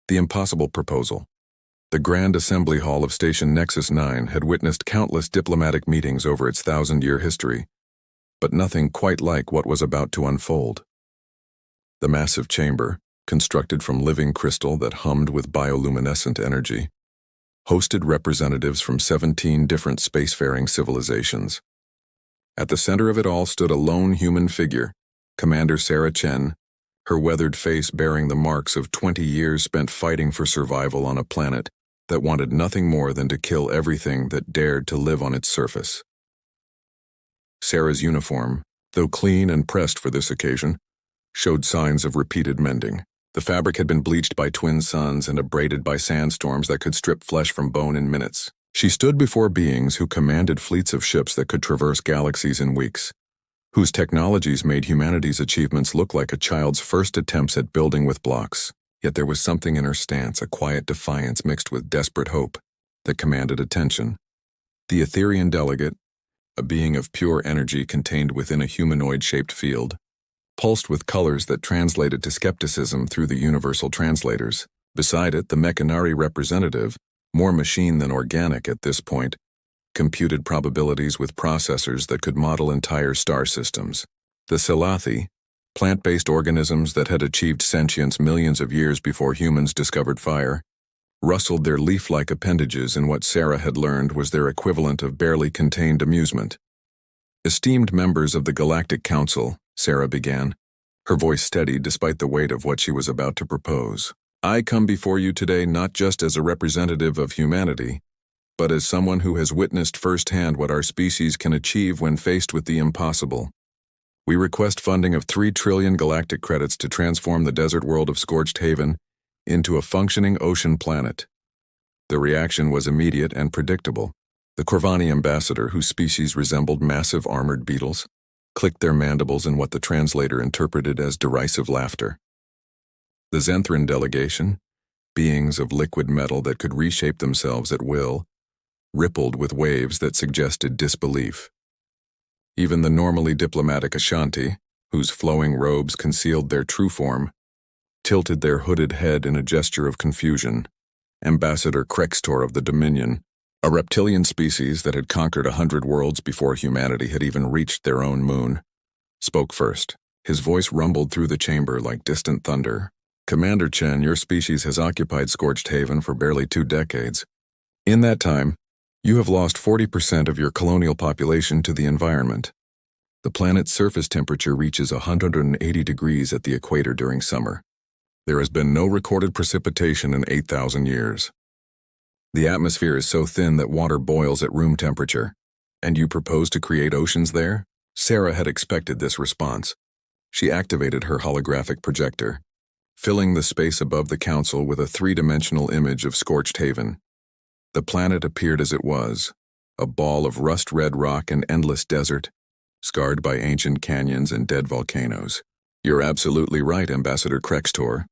The impossible proposal. The Grand Assembly Hall of Station Nexus 9 had witnessed countless diplomatic meetings over its 1,000-year history, but nothing quite like what was about to unfold. The massive chamber, constructed from living crystal that hummed with bioluminescent energy, hosted representatives from 17 different spacefaring civilizations. At the center of it all stood a lone human figure, Commander Sarah Chen, her weathered face bearing the marks of 20 years spent fighting for survival on a planet that wanted nothing more than to kill everything that dared to live on its surface. Sarah's uniform, though clean and pressed for this occasion, showed signs of repeated mending. The fabric had been bleached by twin suns and abraded by sandstorms that could strip flesh from bone in minutes. She stood before beings who commanded fleets of ships that could traverse galaxies in weeks, whose technologies made humanity's achievements look like a child's first attempts at building with blocks. Yet there was something in her stance, a quiet defiance mixed with desperate hope, that commanded attention. The Etherean delegate, a being of pure energy contained within a humanoid-shaped field, pulsed with colors that translated to skepticism through the universal translators. Beside it, the Mechanari representative, more machine than organic at this point, computed probabilities with processors that could model entire star systems. The Silathi, plant-based organisms that had achieved sentience millions of years before humans discovered fire, rustled their leaf-like appendages in what Sarah had learned was their equivalent of barely contained amusement. Esteemed members of the Galactic Council, Sarah began, her voice steady despite the weight of what she was about to propose. I come before you today not just as a representative of humanity, but as someone who has witnessed firsthand what our species can achieve when faced with the impossible. We request funding of 3 trillion galactic credits to transform the desert world of Scorched Haven into a functioning ocean planet. The reaction was immediate and predictable. The Corvani ambassador, whose species resembled massive armored beetles, clicked their mandibles in what the translator interpreted as derisive laughter. The Zenthran delegation, beings of liquid metal that could reshape themselves at will, rippled with waves that suggested disbelief. Even the normally diplomatic Ashanti, whose flowing robes concealed their true form, tilted their hooded head in a gesture of confusion. Ambassador Krextor of the Dominion, a reptilian species that had conquered 100 worlds before humanity had even reached their own moon, spoke first. His voice rumbled through the chamber like distant thunder. Commander Chen, your species has occupied Scorched Haven for barely 2 decades. In that time, you have lost 40% of your colonial population to the environment. The planet's surface temperature reaches 180 degrees at the equator during summer. There has been no recorded precipitation in 8,000 years. The atmosphere is so thin that water boils at room temperature. And you propose to create oceans there? Sarah had expected this response. She activated her holographic projector, filling the space above the council with a 3-dimensional image of Scorched Haven. The planet appeared as it was, a ball of rust-red rock and endless desert, scarred by ancient canyons and dead volcanoes. You're absolutely right, Ambassador Krextor.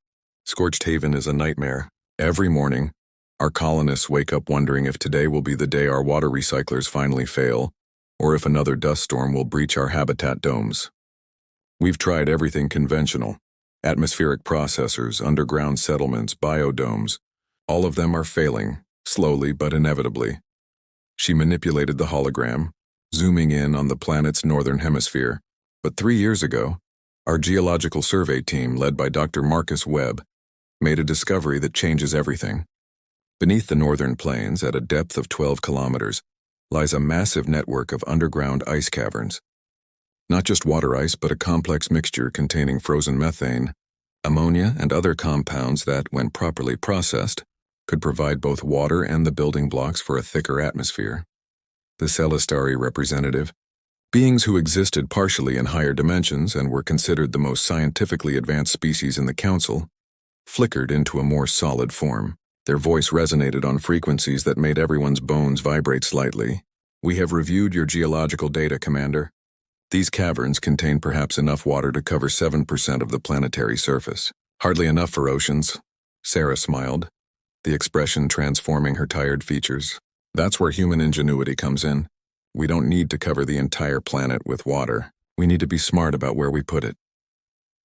Scorched Haven is a nightmare. Every morning, our colonists wake up wondering if today will be the day our water recyclers finally fail, or if another dust storm will breach our habitat domes. We've tried everything conventional: atmospheric processors, underground settlements, biodomes. All of them are failing, slowly but inevitably. She manipulated the hologram, zooming in on the planet's northern hemisphere. But 3 years ago, our geological survey team, led by Dr. Marcus Webb, made a discovery that changes everything. Beneath the northern plains, at a depth of 12 kilometers, lies a massive network of underground ice caverns. Not just water ice, but a complex mixture containing frozen methane, ammonia, and other compounds that, when properly processed, could provide both water and the building blocks for a thicker atmosphere. The Celestari representative, beings who existed partially in higher dimensions and were considered the most scientifically advanced species in the Council, flickered into a more solid form. Their voice resonated on frequencies that made everyone's bones vibrate slightly. We have reviewed your geological data, Commander. These caverns contain perhaps enough water to cover 7% of the planetary surface. Hardly enough for oceans. Sarah smiled, the expression transforming her tired features. That's where human ingenuity comes in. We don't need to cover the entire planet with water. We need to be smart about where we put it.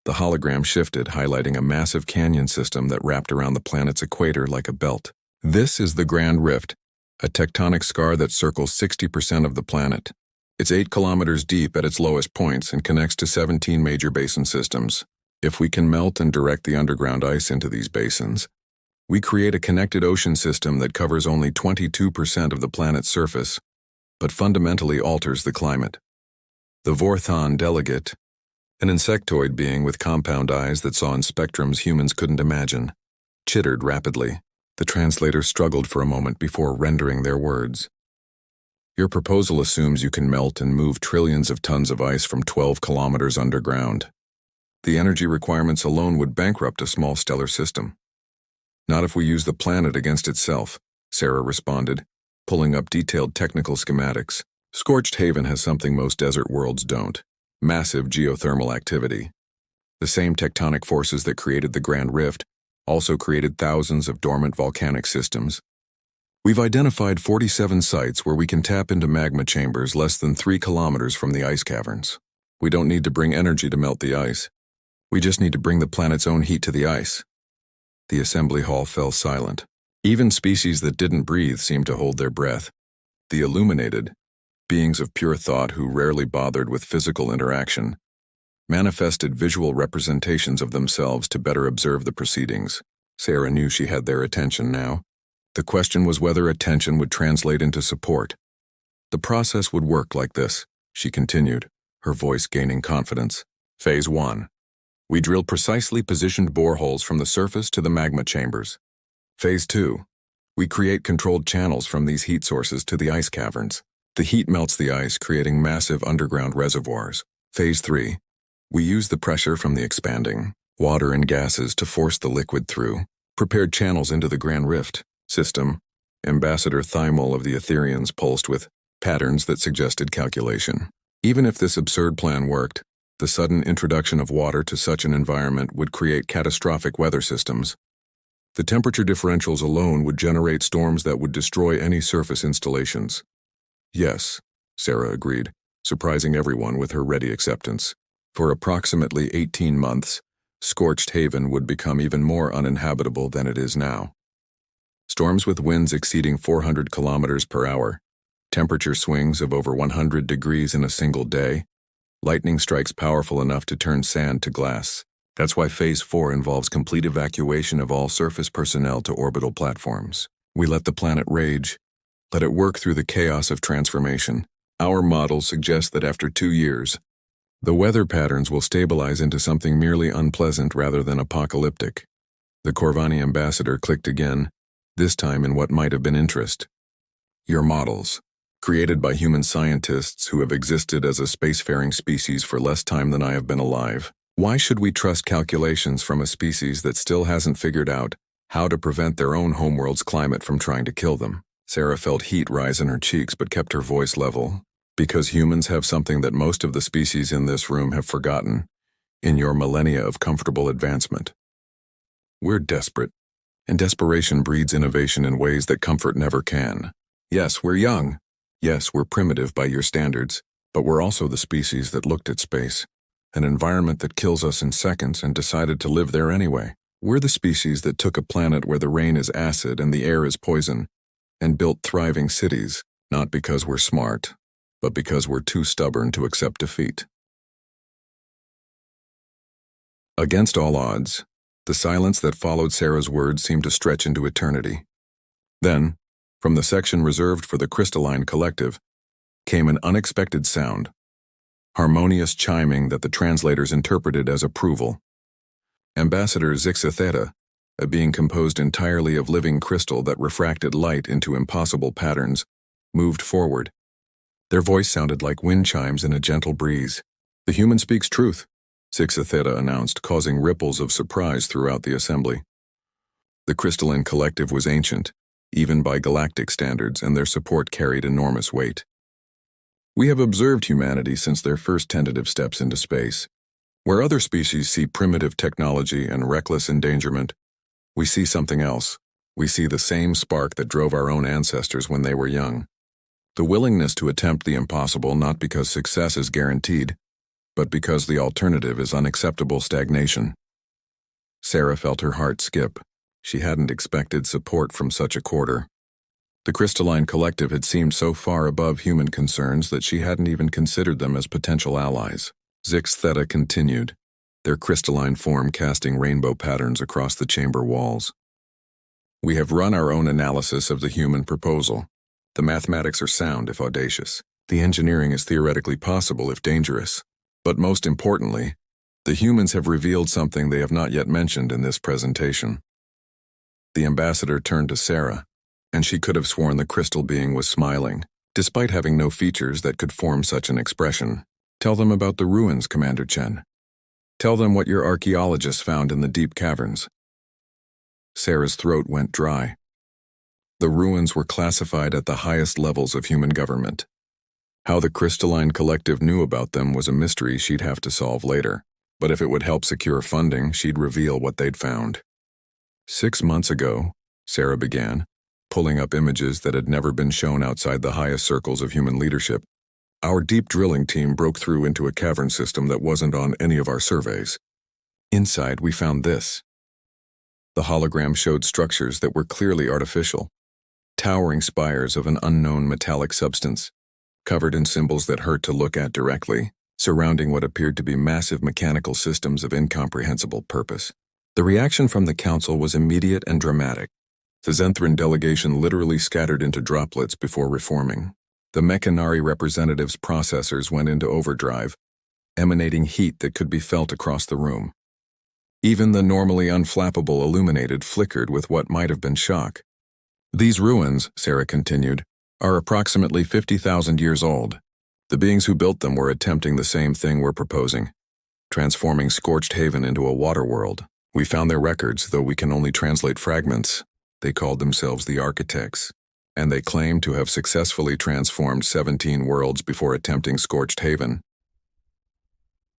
The hologram shifted, highlighting a massive canyon system that wrapped around the planet's equator like a belt. This is the Grand Rift, a tectonic scar that circles 60% of the planet. It's 8 kilometers deep at its lowest points and connects to 17 major basin systems. If we can melt and direct the underground ice into these basins, we create a connected ocean system that covers only 22% of the planet's surface, but fundamentally alters the climate. The Vorthon delegate, an insectoid being with compound eyes that saw in spectrums humans couldn't imagine, chittered rapidly. The translator struggled for a moment before rendering their words. Your proposal assumes you can melt and move trillions of tons of ice from 12 kilometers underground. The energy requirements alone would bankrupt a small stellar system. Not if we use the planet against itself, Sarah responded, pulling up detailed technical schematics. Scorched Haven has something most desert worlds don't: massive geothermal activity. The same tectonic forces that created the Grand Rift also created thousands of dormant volcanic systems. We've identified 47 sites where we can tap into magma chambers less than 3 kilometers from the ice caverns. We don't need to bring energy to melt the ice. We just need to bring the planet's own heat to the ice. The assembly hall fell silent. Even species that didn't breathe seemed to hold their breath. The illuminated, beings of pure thought who rarely bothered with physical interaction, manifested visual representations of themselves to better observe the proceedings. Sarah knew she had their attention now. The question was whether attention would translate into support. The process would work like this, she continued, her voice gaining confidence. Phase 1. We drill precisely positioned boreholes from the surface to the magma chambers. Phase 2. We create controlled channels from these heat sources to the ice caverns. The heat melts the ice, creating massive underground reservoirs. Phase 3. We use the pressure from the expanding water and gases to force the liquid through prepared channels into the Grand Rift system. Ambassador Thymol of the Etherians pulsed with patterns that suggested calculation. Even if this absurd plan worked, the sudden introduction of water to such an environment would create catastrophic weather systems. The temperature differentials alone would generate storms that would destroy any surface installations. Yes, Sarah agreed, surprising everyone with her ready acceptance. For approximately 18 months, Scorched Haven would become even more uninhabitable than it is now. Storms with winds exceeding 400 kilometers per hour, temperature swings of over 100 degrees in a single day, lightning strikes powerful enough to turn sand to glass. That's why Phase 4 involves complete evacuation of all surface personnel to orbital platforms. We let the planet rage, let it work through the chaos of transformation. Our models suggest that after 2 years, the weather patterns will stabilize into something merely unpleasant rather than apocalyptic. The Corvani ambassador clicked again, this time in what might have been interest. Your models, created by human scientists who have existed as a spacefaring species for less time than I have been alive. Why should we trust calculations from a species that still hasn't figured out how to prevent their own homeworld's climate from trying to kill them? Sarah felt heat rise in her cheeks but kept her voice level. Because humans have something that most of the species in this room have forgotten, in your millennia of comfortable advancement. We're desperate, and desperation breeds innovation in ways that comfort never can. Yes, we're young. Yes, we're primitive by your standards, but we're also the species that looked at space, an environment that kills us in seconds, and decided to live there anyway. We're the species that took a planet where the rain is acid and the air is poison, and built thriving cities, not because we're smart, but because we're too stubborn to accept defeat. Against all odds, the silence that followed Sarah's words seemed to stretch into eternity. Then, from the section reserved for the crystalline collective, came an unexpected sound, harmonious chiming that the translators interpreted as approval. Ambassador Zixatheta, a being composed entirely of living crystal that refracted light into impossible patterns, moved forward. Their voice sounded like wind chimes in a gentle breeze. The human speaks truth, Zixatheta announced, causing ripples of surprise throughout the assembly. The crystalline collective was ancient, even by galactic standards, and their support carried enormous weight. We have observed humanity since their first tentative steps into space. Where other species see primitive technology and reckless endangerment, we see something else. We see the same spark that drove our own ancestors when they were young. The willingness to attempt the impossible not because success is guaranteed, but because the alternative is unacceptable stagnation. Sarah felt her heart skip. She hadn't expected support from such a quarter. The crystalline collective had seemed so far above human concerns that she hadn't even considered them as potential allies. Zix Theta continued, their crystalline form casting rainbow patterns across the chamber walls. We have run our own analysis of the human proposal. The mathematics are sound if audacious. The engineering is theoretically possible if dangerous. But most importantly, the humans have revealed something they have not yet mentioned in this presentation. The ambassador turned to Sarah, and she could have sworn the crystal being was smiling, despite having no features that could form such an expression. Tell them about the ruins, Commander Chen. Tell them what your archaeologists found in the deep caverns. Sarah's throat went dry. The ruins were classified at the highest levels of human government. How the crystalline collective knew about them was a mystery she'd have to solve later. But if it would help secure funding, she'd reveal what they'd found. 6 months ago, Sarah began, pulling up images that had never been shown outside the highest circles of human leadership. Our deep drilling team broke through into a cavern system that wasn't on any of our surveys. Inside, we found this. The hologram showed structures that were clearly artificial, towering spires of an unknown metallic substance, covered in symbols that hurt to look at directly, surrounding what appeared to be massive mechanical systems of incomprehensible purpose. The reaction from the council was immediate and dramatic. The Zenthran delegation literally scattered into droplets before reforming. The Mechanari representatives' processors went into overdrive, emanating heat that could be felt across the room. Even the normally unflappable illuminated flickered with what might have been shock. These ruins, Sarah continued, are approximately 50,000 years old. The beings who built them were attempting the same thing we're proposing, transforming Scorched Haven into a water world. We found their records, though we can only translate fragments. They called themselves the Architects, and they claimed to have successfully transformed 17 worlds before attempting Scorched Haven.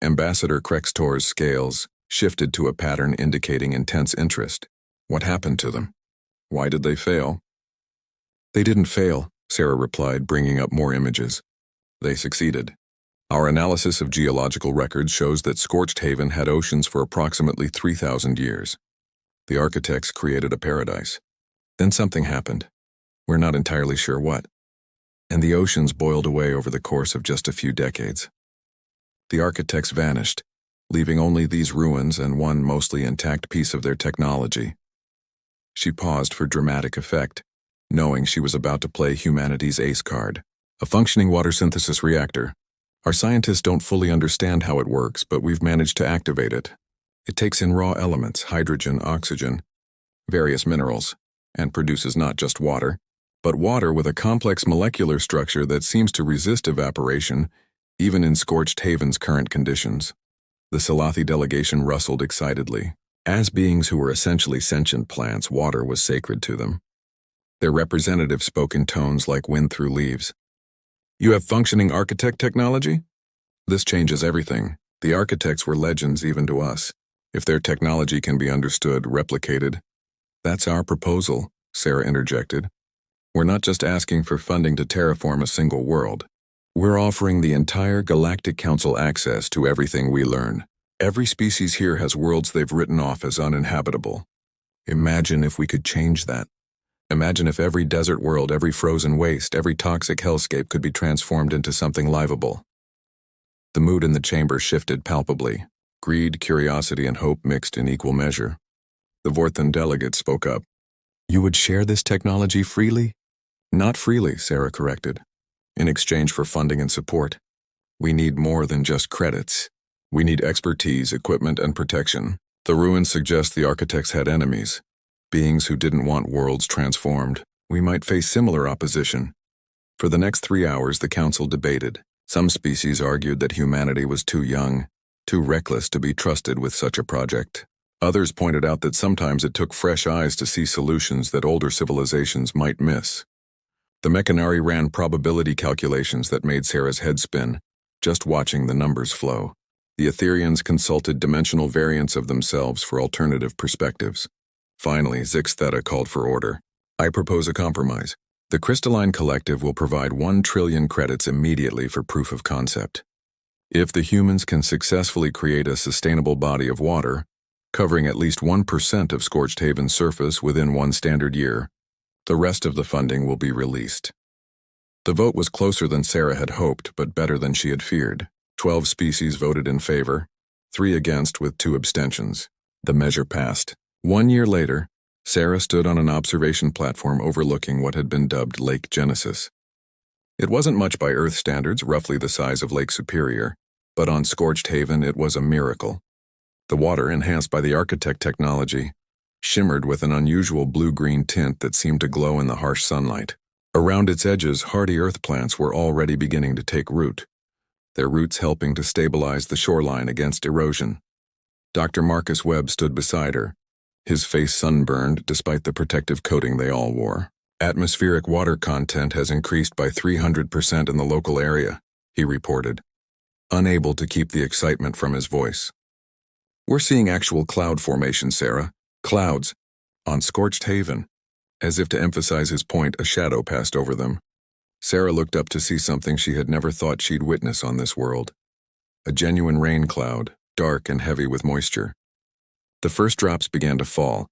Ambassador Krextor's scales shifted to a pattern indicating intense interest. What happened to them? Why did they fail? They didn't fail, Sarah replied, bringing up more images. They succeeded. Our analysis of geological records shows that Scorched Haven had oceans for approximately 3,000 years. The Architects created a paradise. Then something happened. We're not entirely sure what. And the oceans boiled away over the course of just a few decades. The Architects vanished, leaving only these ruins and one mostly intact piece of their technology. She paused for dramatic effect, knowing she was about to play humanity's ace card. A functioning water synthesis reactor. Our scientists don't fully understand how it works, but we've managed to activate it. It takes in raw elements, hydrogen, oxygen, various minerals, and produces not just water, but water with a complex molecular structure that seems to resist evaporation, even in Scorched Haven's current conditions. The Salathi delegation rustled excitedly. As beings who were essentially sentient plants, water was sacred to them. Their representative spoke in tones like wind through leaves. You have functioning architect technology? This changes everything. The Architects were legends even to us. If their technology can be understood, replicated. That's our proposal, Sarah interjected. We're not just asking for funding to terraform a single world. We're offering the entire Galactic Council access to everything we learn. Every species here has worlds they've written off as uninhabitable. Imagine if we could change that. Imagine if every desert world, every frozen waste, every toxic hellscape could be transformed into something livable. The mood in the chamber shifted palpably. Greed, curiosity, and hope mixed in equal measure. The Vorthan delegate spoke up. You would share this technology freely? Not freely, Sarah corrected. In exchange for funding and support. We need more than just credits. We need expertise, equipment, and protection. The ruins suggest the Architects had enemies. Beings who didn't want worlds transformed. We might face similar opposition. For the next 3 hours, the council debated. Some species argued that humanity was too young, too reckless to be trusted with such a project. Others pointed out that sometimes it took fresh eyes to see solutions that older civilizations might miss. The Mechanari ran probability calculations that made Sarah's head spin, just watching the numbers flow. The Etherians consulted dimensional variants of themselves for alternative perspectives. Finally, Zix Theta called for order. I propose a compromise. The Crystalline Collective will provide 1 trillion credits immediately for proof of concept. If the humans can successfully create a sustainable body of water, covering at least 1% of Scorched Haven's surface within one standard year, the rest of the funding will be released. The vote was closer than Sarah had hoped, but better than she had feared. 12 species voted in favor, 3 against with 2 abstentions. The measure passed. 1 year later, Sarah stood on an observation platform overlooking what had been dubbed Lake Genesis. It wasn't much by Earth standards, roughly the size of Lake Superior, but on Scorched Haven it was a miracle. The water, enhanced by the architect technology, shimmered with an unusual blue-green tint that seemed to glow in the harsh sunlight. Around its edges, hardy earth plants were already beginning to take root, their roots helping to stabilize the shoreline against erosion. Dr. Marcus Webb stood beside her, his face sunburned despite the protective coating they all wore. Atmospheric water content has increased by 300% in the local area, he reported, unable to keep the excitement from his voice. We're seeing actual cloud formation, Sarah. Clouds. On Scorched Haven. As if to emphasize his point, a shadow passed over them. Sarah looked up to see something she had never thought she'd witness on this world. A genuine rain cloud, dark and heavy with moisture. The first drops began to fall,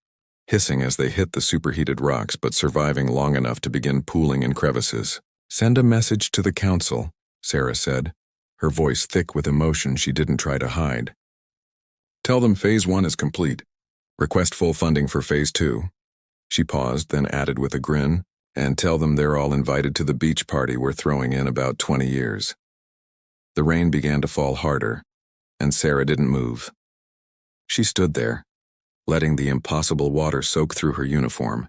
hissing as they hit the superheated rocks but surviving long enough to begin pooling in crevices. Send a message to the council, Sarah said, her voice thick with emotion she didn't try to hide. Tell them Phase 1 is complete. Request full funding for Phase 2. She paused, then added with a grin, and tell them they're all invited to the beach party we're throwing in about 20 years. The rain began to fall harder, and Sarah didn't move. She stood there, letting the impossible water soak through her uniform,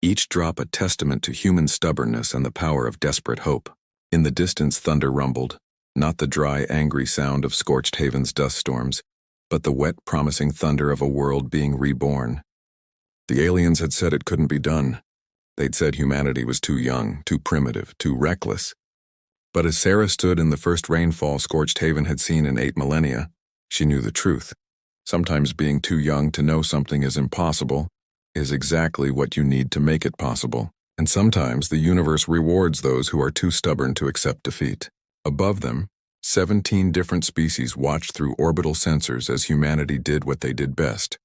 each drop a testament to human stubbornness and the power of desperate hope. In the distance, thunder rumbled, not the dry, angry sound of Scorched Haven's dust storms, but the wet, promising thunder of a world being reborn. The aliens had said it couldn't be done. They'd said humanity was too young, too primitive, too reckless. But as Sarah stood in the first rainfall Scorched Haven had seen in 8 millennia, she knew the truth. Sometimes being too young to know something is impossible is exactly what you need to make it possible. And sometimes the universe rewards those who are too stubborn to accept defeat. Above them, 17 different species watched through orbital sensors as humanity did what they did best.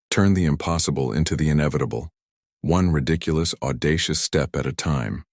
Turn the impossible into the inevitable, one ridiculous, audacious step at a time.